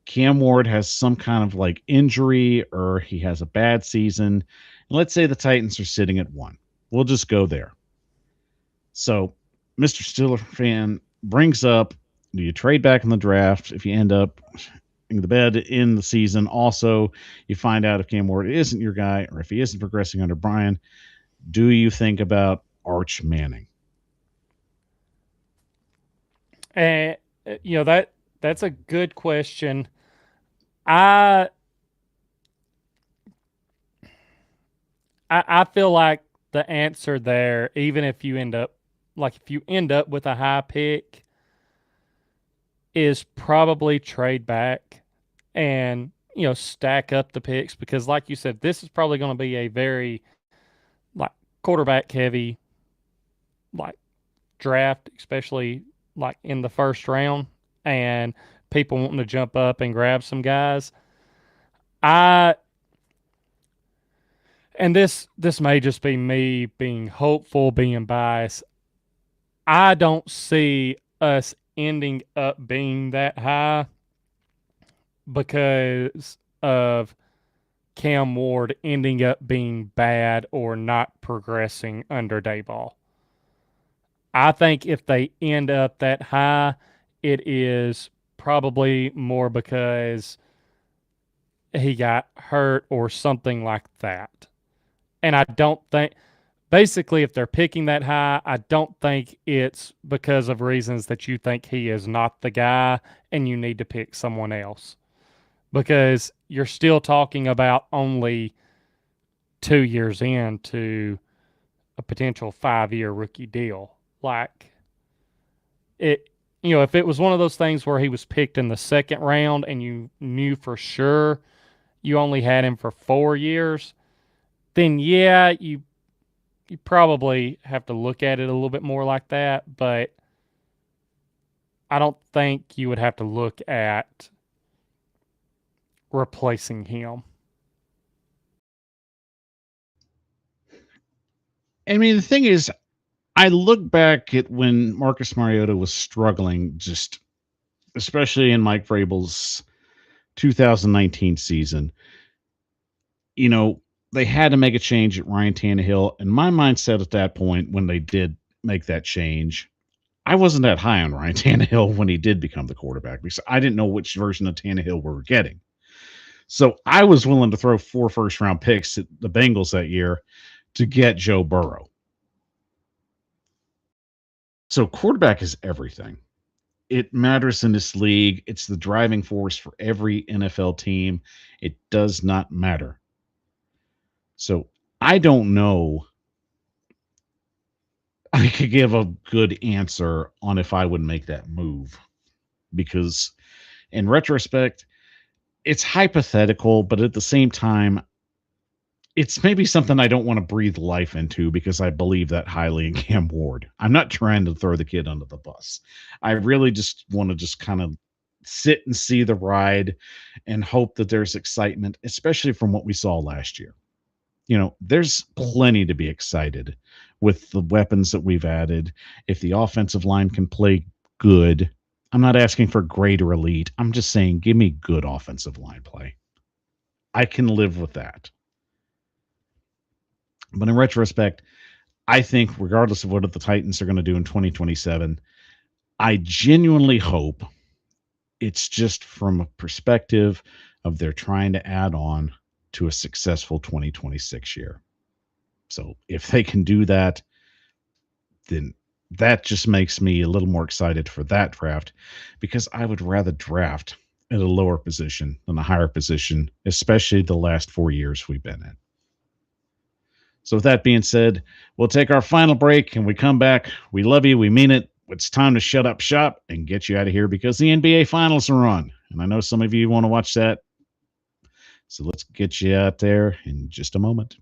Cam Ward has some kind of like injury or he has a bad season, and let's say the Titans are sitting at 1. We'll just go there. So Mr. Stiller fan brings up, do you trade back in the draft if you end up in the bed in the season? Also, you find out if Cam Ward isn't your guy or if he isn't progressing under Brian, do you think about Arch Manning? And that's a good question. I feel like the answer there, even if you end up with a high pick, is probably trade back and stack up the picks because, like you said, this is probably going to be a very like quarterback heavy like draft, especially like in the first round, and people wanting to jump up and grab some guys. and this may just be me being hopeful, being biased. I don't see us ending up being that high because of Cam Ward ending up being bad or not progressing under Dayball. I think if they end up that high, it is probably more because he got hurt or something like that. And I don't think, basically, if they're picking that high, I don't think it's because of reasons that you think he is not the guy and you need to pick someone else. Because you're still talking about only 2 years into a potential 5-year rookie deal. Like, it, if it was one of those things where he was picked in the second round and you knew for sure you only had him for 4 years, then yeah, you probably have to look at it a little bit more like that. But I don't think you would have to look at replacing him. I mean, the thing is, I look back at when Marcus Mariota was struggling, just especially in Mike Vrabel's 2019 season. They had to make a change at Ryan Tannehill, and my mindset at that point, when they did make that change, I wasn't that high on Ryan Tannehill when he did become the quarterback because I didn't know which version of Tannehill we were getting. So I was willing to throw 4 first-round picks at the Bengals that year to get Joe Burrow. So quarterback is everything. It matters in this league. It's the driving force for every NFL team. It does not matter. So I don't know. I could give a good answer on if I would make that move because in retrospect, it's hypothetical, but at the same time, it's maybe something I don't want to breathe life into because I believe that highly in Cam Ward. I'm not trying to throw the kid under the bus. I really just want to just kind of sit and see the ride and hope that there's excitement, especially from what we saw last year. There's plenty to be excited with the weapons that we've added. If the offensive line can play good, I'm not asking for great or elite. I'm just saying, give me good offensive line play. I can live with that. But in retrospect, I think regardless of what the Titans are going to do in 2027, I genuinely hope it's just from a perspective of they're trying to add on to a successful 2026 year. So if they can do that, then that just makes me a little more excited for that draft because I would rather draft at a lower position than a higher position, especially the last 4 years we've been in. So with that being said, we'll take our final break and we come back. We love you. We mean it. It's time to shut up shop and get you out of here because the NBA finals are on. And I know some of you want to watch that. So let's get you out there in just a moment.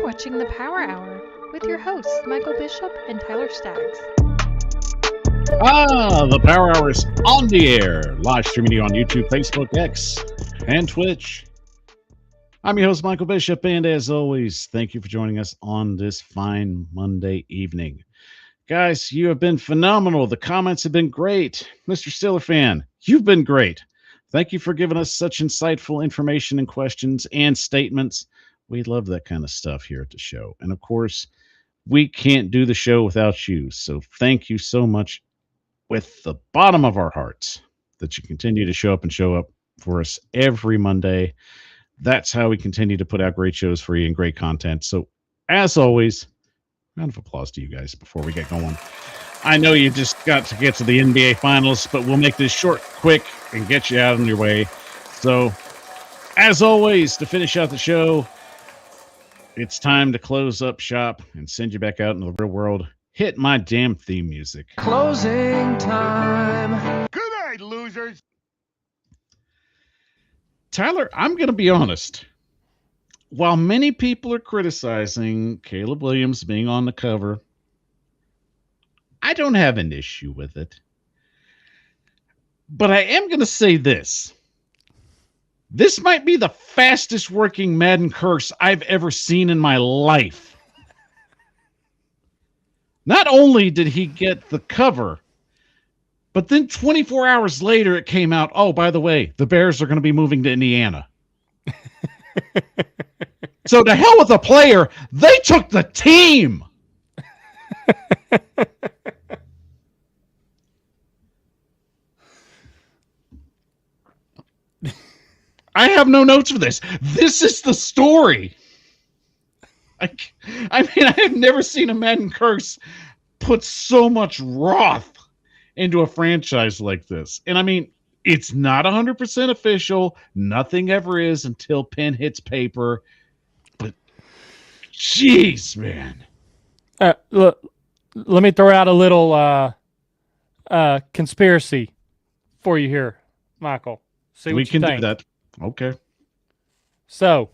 Watching the Power Hour with your hosts, Michael Bishop and Tyler Staggs. The Power Hour is on the air, live streaming you on YouTube, Facebook, X, and Twitch. I'm your host, Michael Bishop, and as always, thank you for joining us on this fine Monday evening. Guys, you have been phenomenal. The comments have been great. Mr. Steeler fan, you've been great. Thank you for giving us such insightful information and questions and statements. We love that kind of stuff here at the show. And of course, we can't do the show without you. So thank you so much with the bottom of our hearts that you continue to show up for us every Monday. That's how we continue to put out great shows for you and great content. So as always, round of applause to you guys before we get going. I know you just got to get to the NBA finals, but we'll make this short, quick, and get you out on your way. So as always, to finish out the show, It's time to close up shop and send you back out into the real world. Hit my damn theme music. Closing time. Good night, losers. Tyler, I'm going to be honest. While many people are criticizing Caleb Williams being on the cover, I don't have an issue with it. But I am going to say this. This might be the fastest working Madden curse I've ever seen in my life. Not only did he get the cover, but then 24 hours later it came out, oh, by the way, the Bears are going to be moving to Indiana. So to hell with the player, they took the team. I have no notes for this. This is the story. I mean, I have never seen a Madden curse put so much wrath into a franchise like this. And I mean, it's not 100% official. Nothing ever is until pen hits paper. But, jeez, man. Look, let me throw out a little conspiracy for you here, Michael. See what We you can think. do that. Okay. So,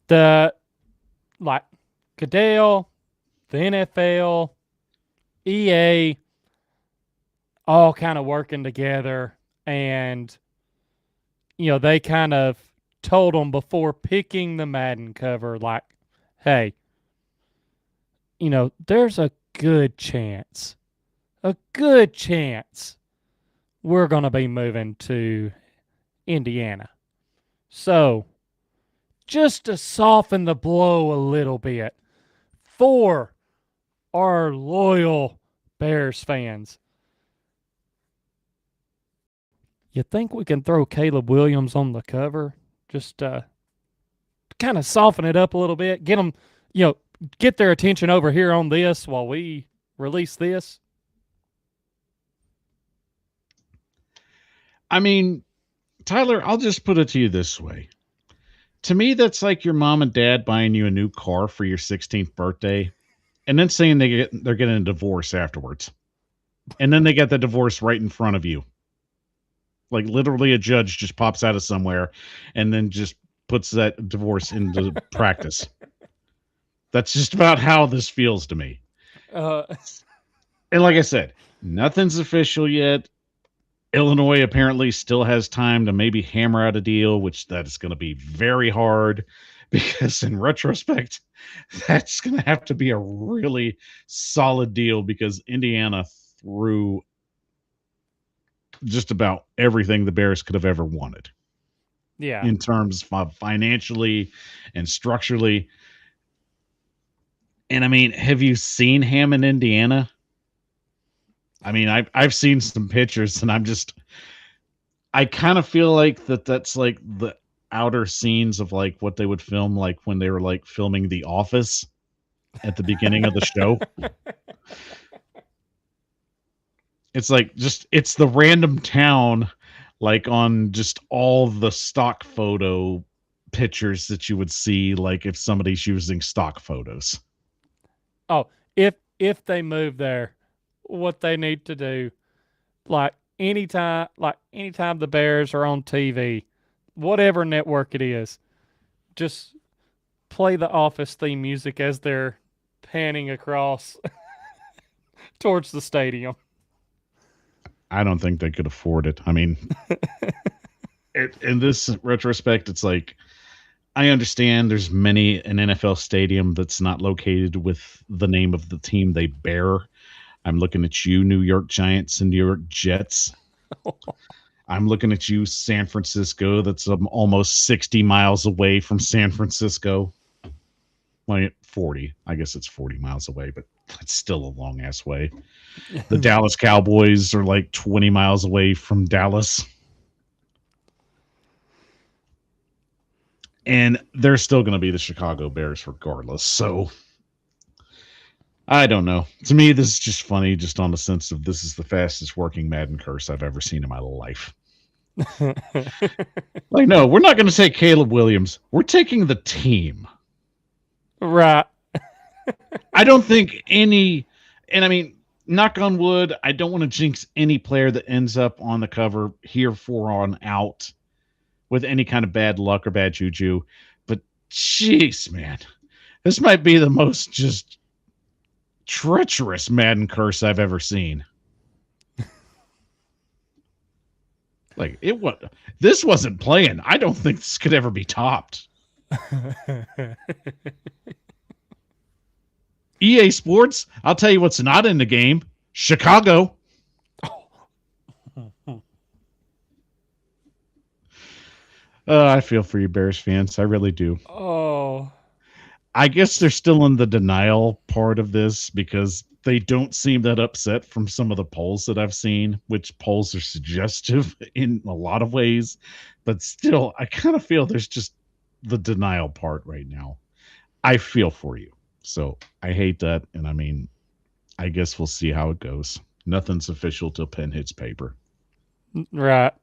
Goodell, the NFL, EA, all kind of working together, and they kind of told them before picking the Madden cover, like, hey, there's a good chance we're going to be moving to Indiana. So, just to soften the blow a little bit for our loyal Bears fans, you think we can throw Caleb Williams on the cover? Just kind of soften it up a little bit, get them, get their attention over here on this while we release this? I mean, Tyler, I'll just put it to you this way. To me, that's like your mom and dad buying you a new car for your 16th birthday and then saying they're getting a divorce afterwards. And then they get the divorce right in front of you. Like literally a judge just pops out of somewhere and then just puts that divorce into practice. That's just about how this feels to me. And like I said, nothing's official yet. Illinois apparently still has time to maybe hammer out a deal, which that is going to be very hard because in retrospect, that's going to have to be a really solid deal because Indiana threw just about everything the Bears could have ever wanted. Yeah. In terms of financially and structurally. And I mean, have you seen him in Indiana? I mean, I've seen some pictures and I kind of feel like that's like the outer scenes of like what they would film like when they were like filming The Office at the beginning of the show. It's like it's the random town like on just all the stock photo pictures that you would see like if somebody's using stock photos. Oh, if they move there, what they need to do, like anytime the Bears are on TV, whatever network it is, just play the Office theme music as they're panning across towards the stadium. I don't think they could afford it. I mean, in this retrospect, it's like, I understand there's an NFL stadium that's not located with the name of the team they bear. I'm looking at you, New York Giants and New York Jets. I'm looking at you, San Francisco. That's almost 60 miles away from San Francisco. Well, 40. I guess it's 40 miles away, but that's still a long-ass way. The Dallas Cowboys are like 20 miles away from Dallas. And they're still going to be the Chicago Bears regardless. So I don't know. To me, this is just funny, just on the sense of this is the fastest working Madden curse I've ever seen in my life. Like, no, we're not going to take Caleb Williams. We're taking the team. Right. I don't think any, and I mean, knock on wood, I don't want to jinx any player that ends up on the cover here for on out with any kind of bad luck or bad juju. But jeez, man, this might be the most just treacherous Madden curse I've ever seen. Like this wasn't playing. I don't think this could ever be topped. EA Sports, I'll tell you what's not in the game. Chicago. I feel for you Bears fans. I really do. Oh. I guess they're still in the denial part of this because they don't seem that upset from some of the polls that I've seen, which polls are suggestive in a lot of ways. But still, I kind of feel there's just the denial part right now. I feel for you. So I hate that. And I mean, I guess we'll see how it goes. Nothing's official till pen hits paper. Right.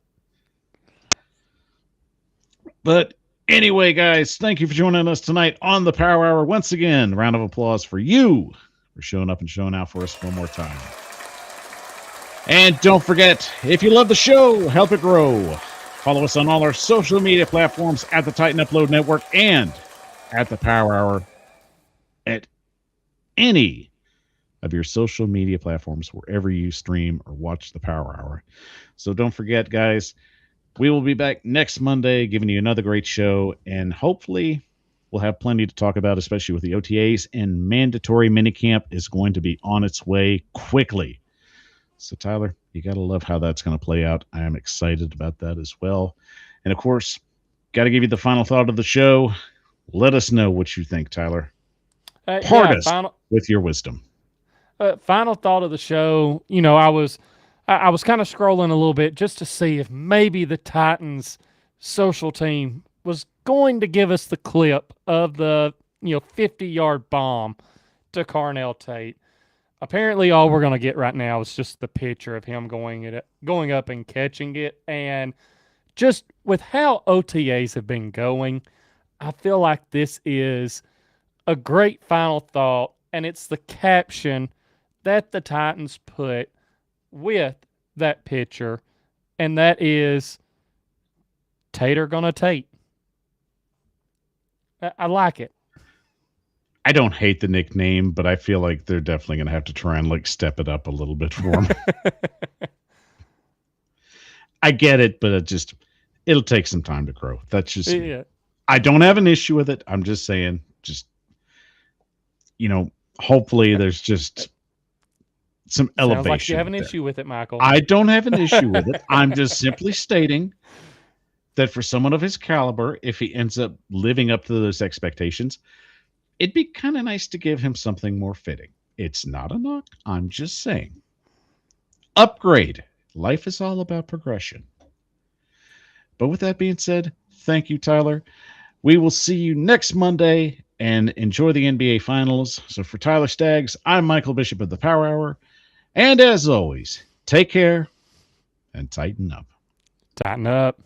But anyway, guys, thank you for joining us tonight on the Power Hour. Once again, round of applause for you for showing up and showing out for us one more time. And don't forget, if you love the show, help it grow. Follow us on all our social media platforms at the Titan Upload Network and at the Power Hour at any of your social media platforms, wherever you stream or watch the Power Hour. So don't forget, guys, we will be back next Monday giving you another great show, and hopefully we'll have plenty to talk about, especially with the OTAs, and mandatory minicamp is going to be on its way quickly. So, Tyler, you got to love how that's going to play out. I am excited about that as well. And, of course, got to give you the final thought of the show. Let us know what you think, Tyler. Part us with your wisdom. Final thought of the show. You know, I was kind of scrolling a little bit just to see if maybe the Titans social team was going to give us the clip of the 50-yard bomb to Carnell Tate. Apparently, all we're going to get right now is just the picture of him going up and catching it. And just with how OTAs have been going, I feel like this is a great final thought, and it's the caption that the Titans put with that picture, and that is Tater gonna Tate. I like it. I don't hate the nickname, but I feel like they're definitely going to have to try and step it up a little bit for him. I get it, but it'll take some time to grow. That's just me. I don't have an issue with it. I'm just saying, hopefully there's just some elevation. Sounds like you have an issue with it, Michael. I don't have an issue with it. I'm just simply stating that for someone of his caliber, if he ends up living up to those expectations, it'd be kind of nice to give him something more fitting. It's not a knock. I'm just saying. Upgrade. Life is all about progression. But with that being said, thank you, Tyler. We will see you next Monday and enjoy the NBA Finals. So for Tyler Staggs, I'm Michael Bishop of the Power Hour. And as always, take care and tighten up. Tighten up.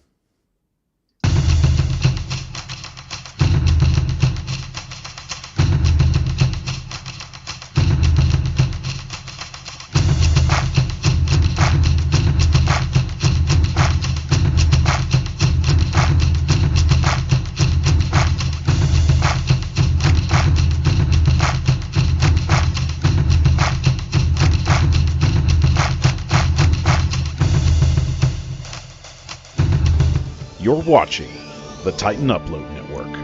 You're watching the Titan Upload Network.